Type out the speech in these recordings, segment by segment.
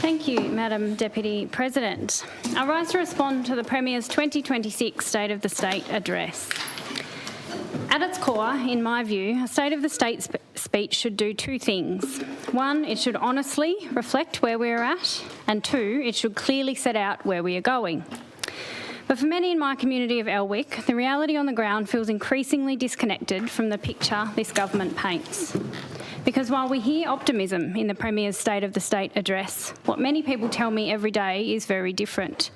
Thank you, Madam Deputy President. I rise to respond to the Premier's 2026 State of the State address. At its core, in my view, a State of the State speech should do two things. One, it should honestly reflect where we're at, and two, it should clearly set out where we are going. But for many in my community of Elwick, the reality on the ground feels increasingly disconnected from the picture this government paints. Because while we hear optimism in the Premier's State of the State address, what many people tell me every day is very different.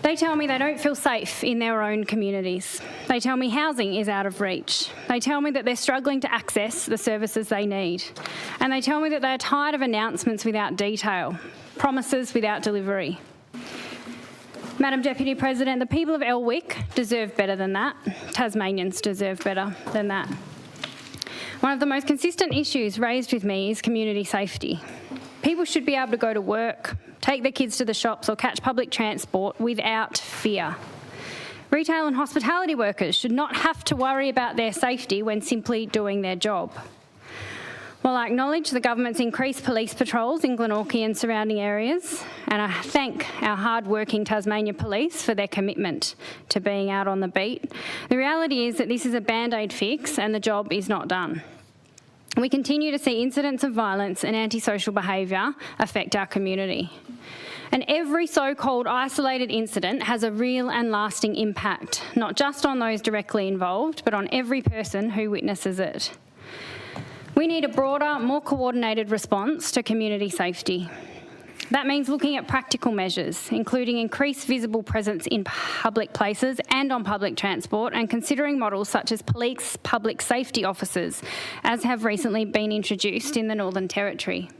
They tell me they don't feel safe in their own communities. They tell me housing is out of reach. They tell me that they're struggling to access the services they need. And they tell me that they're tired of announcements without detail, promises without delivery. Madam Deputy President, the people of Elwick deserve better than that. Tasmanians deserve better than that. One of the most consistent issues raised with me is community safety. People should be able to go to work, take their kids to the shops or catch public transport without fear. Retail and hospitality workers should not have to worry about their safety when simply doing their job. While I acknowledge the government's increased police patrols in Glenorchy and surrounding areas, and I thank our hard-working Tasmania Police for their commitment to being out on the beat, the reality is that this is a band-aid fix and the job is not done. We continue to see incidents of violence and antisocial behaviour affect our community. And every so-called isolated incident has a real and lasting impact, not just on those directly involved, but on every person who witnesses it. We need a broader, more coordinated response to community safety. That means looking at practical measures, including increased visible presence in public places and on public transport, and considering models such as police public safety officers, as have recently been introduced in the Northern Territory.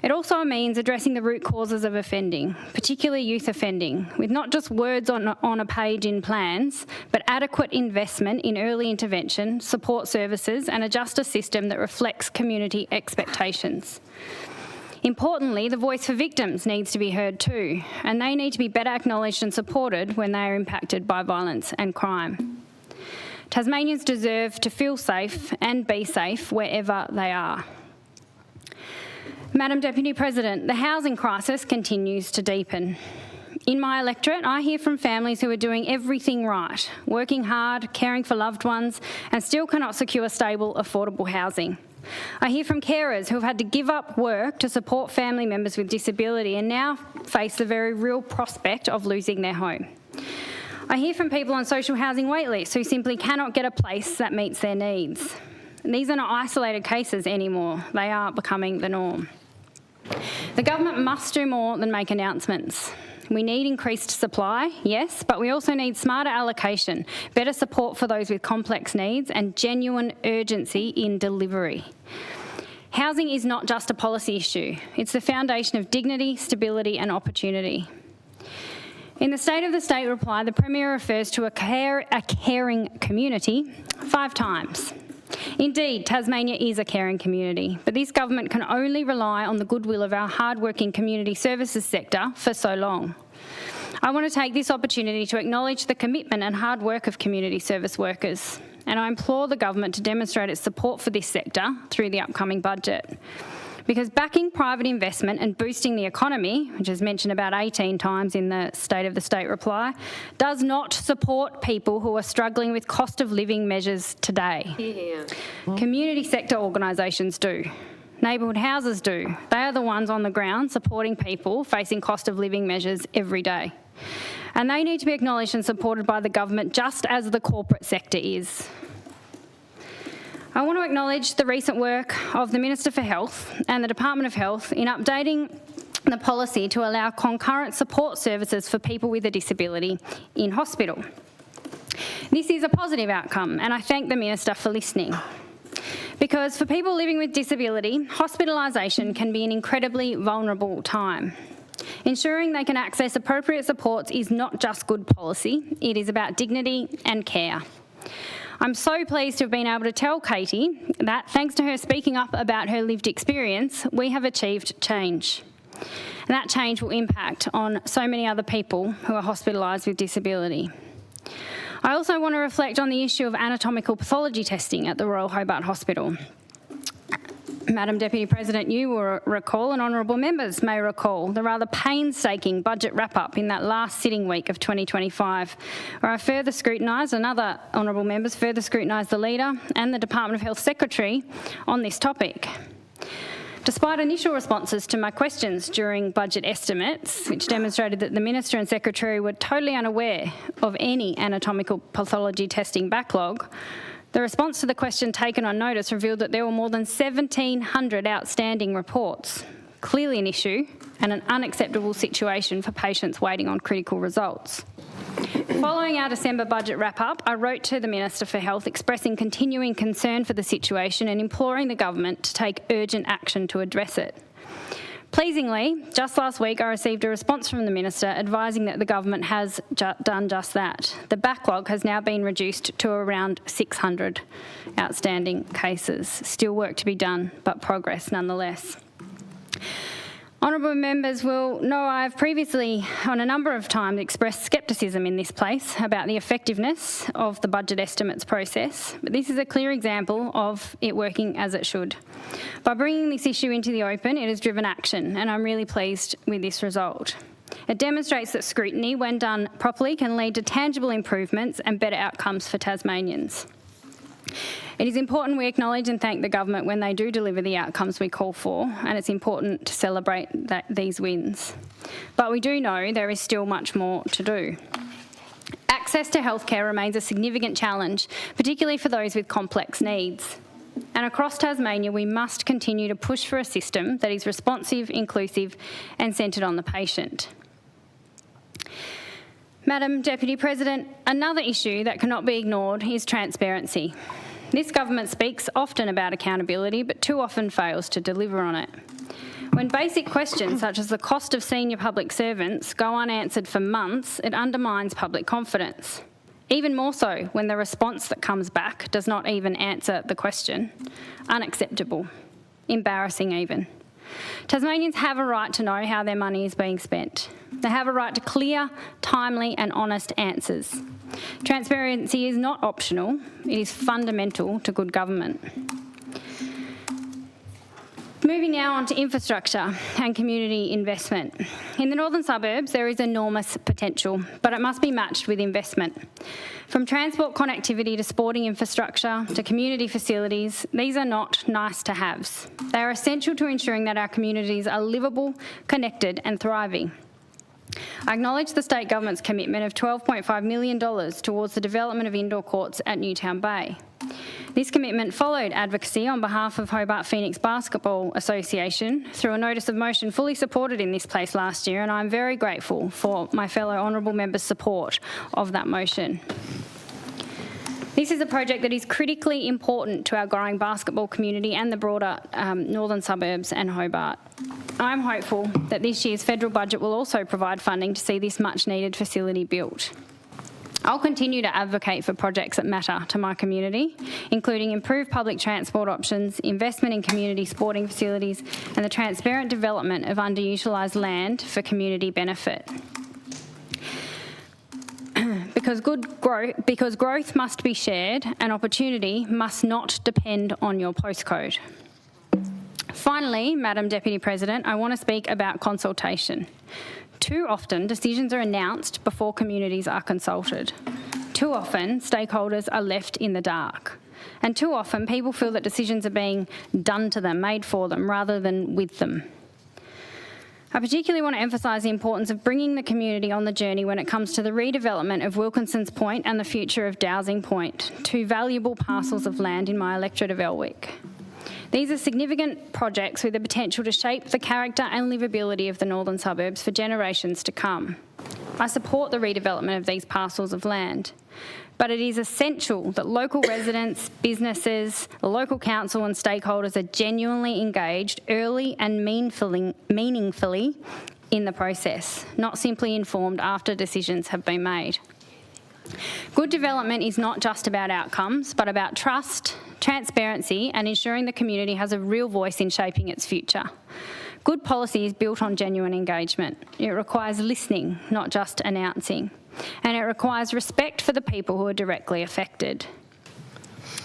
It also means addressing the root causes of offending, particularly youth offending, with not just words on a page in plans, but adequate investment in early intervention, support services, and a justice system that reflects community expectations. Importantly, the voice for victims needs to be heard too, and they need to be better acknowledged and supported when they are impacted by violence and crime. Tasmanians deserve to feel safe and be safe wherever they are. Madam Deputy President, the housing crisis continues to deepen. In my electorate, I hear from families who are doing everything right, working hard, caring for loved ones, and still cannot secure stable, affordable housing. I hear from carers who have had to give up work to support family members with disability and now face the very real prospect of losing their home. I hear from people on social housing waitlists who simply cannot get a place that meets their needs. And these are not isolated cases anymore. They are becoming the norm. The government must do more than make announcements. We need increased supply, yes, but we also need smarter allocation, better support for those with complex needs, and genuine urgency in delivery. Housing is not just a policy issue. It's the foundation of dignity, stability and opportunity. In the State of the State reply, the Premier refers to a caring community 5 times. Indeed, Tasmania is a caring community, but this government can only rely on the goodwill of our hard-working community services sector for so long. I want to take this opportunity to acknowledge the commitment and hard work of community service workers, and I implore the government to demonstrate its support for this sector through the upcoming budget. Because backing private investment and boosting the economy, which is mentioned about 18 times in the State of the State reply, does not support people who are struggling with cost of living measures today. Yeah. Community sector organisations do. Neighbourhood houses do. They are the ones on the ground supporting people facing cost of living measures every day. And they need to be acknowledged and supported by the government just as the corporate sector is. I want to acknowledge the recent work of the Minister for Health and the Department of Health in updating the policy to allow concurrent support services for people with a disability in hospital. This is a positive outcome, and I thank the Minister for listening. Because for people living with disability, hospitalisation can be an incredibly vulnerable time. Ensuring they can access appropriate supports is not just good policy, it is about dignity and care. I'm so pleased to have been able to tell Katie that, thanks to her speaking up about her lived experience, we have achieved change. And that change will impact on so many other people who are hospitalised with disability. I also want to reflect on the issue of anatomical pathology testing at the Royal Hobart Hospital. Madam Deputy President, you will recall, and honourable members may recall, the rather painstaking budget wrap-up in that last sitting week of 2025, where I further scrutinised, and other honourable members further scrutinised the Leader and the Department of Health Secretary on this topic. Despite initial responses to my questions during budget estimates, which demonstrated that the Minister and Secretary were totally unaware of any anatomical pathology testing backlog, the response to the question taken on notice revealed that there were more than 1,700 outstanding reports, clearly an issue and an unacceptable situation for patients waiting on critical results. Following our December budget wrap-up, I wrote to the Minister for Health expressing continuing concern for the situation and imploring the government to take urgent action to address it. Pleasingly, just last week I received a response from the Minister advising that the government has done just that. The backlog has now been reduced to around 600 outstanding cases. Still work to be done, but progress nonetheless. Honourable members will know I've previously, on a number of times, expressed scepticism in this place about the effectiveness of the budget estimates process, but this is a clear example of it working as it should. By bringing this issue into the open, it has driven action, and I'm really pleased with this result. It demonstrates that scrutiny, when done properly, can lead to tangible improvements and better outcomes for Tasmanians. It is important we acknowledge and thank the government when they do deliver the outcomes we call for, and it's important to celebrate these wins. But we do know there is still much more to do. Access to healthcare remains a significant challenge, particularly for those with complex needs. And across Tasmania, we must continue to push for a system that is responsive, inclusive and centred on the patient. Madam Deputy President, another issue that cannot be ignored is transparency. This government speaks often about accountability, but too often fails to deliver on it. When basic questions such as the cost of senior public servants go unanswered for months, it undermines public confidence. Even more so when the response that comes back does not even answer the question. Unacceptable. Embarrassing even. Tasmanians have a right to know how their money is being spent. They have a right to clear, timely and honest answers. Transparency is not optional, it is fundamental to good government. Moving now on to infrastructure and community investment. In the northern suburbs, there is enormous potential, but it must be matched with investment. From transport connectivity to sporting infrastructure to community facilities, these are not nice to haves. They are essential to ensuring that our communities are livable, connected and thriving. I acknowledge the state government's commitment of $12.5 million towards the development of indoor courts at Newtown Bay. This commitment followed advocacy on behalf of Hobart Phoenix Basketball Association through a notice of motion fully supported in this place last year, and I'm very grateful for my fellow honourable members' support of that motion. This is a project that is critically important to our growing basketball community and the broader northern suburbs and Hobart. I'm hopeful that this year's federal budget will also provide funding to see this much needed facility built. I'll continue to advocate for projects that matter to my community, including improved public transport options, investment in community sporting facilities, and the transparent development of underutilised land for community benefit. Because growth must be shared and opportunity must not depend on your postcode. Finally, Madam Deputy President, I want to speak about consultation. Too often, decisions are announced before communities are consulted. Too often, stakeholders are left in the dark. And too often, people feel that decisions are being done to them, made for them, rather than with them. I particularly want to emphasise the importance of bringing the community on the journey when it comes to the redevelopment of Wilkinson's Point and the future of Dowsing Point, two valuable parcels of land in my electorate of Elwick. These are significant projects with the potential to shape the character and livability of the northern suburbs for generations to come. I support the redevelopment of these parcels of land, but it is essential that local residents, businesses, the local council and stakeholders are genuinely engaged early and meaningfully in the process, not simply informed after decisions have been made. Good development is not just about outcomes, but about trust, transparency and ensuring the community has a real voice in shaping its future. Good policy is built on genuine engagement. It requires listening, not just announcing. And it requires respect for the people who are directly affected.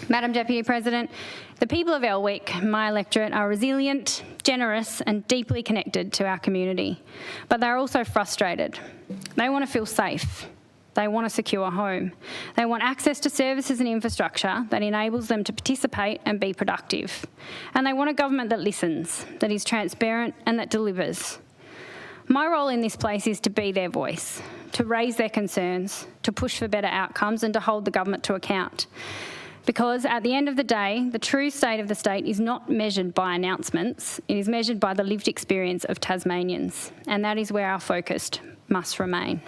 Madam Deputy President, the people of Elwick, my electorate, are resilient, generous and deeply connected to our community, but they're also frustrated. They want to feel safe. They want a secure home. They want access to services and infrastructure that enables them to participate and be productive. And they want a government that listens, that is transparent and that delivers. My role in this place is to be their voice, to raise their concerns, to push for better outcomes and to hold the government to account. Because at the end of the day, the true state of the state is not measured by announcements, it is measured by the lived experience of Tasmanians, and that is where our focus must remain.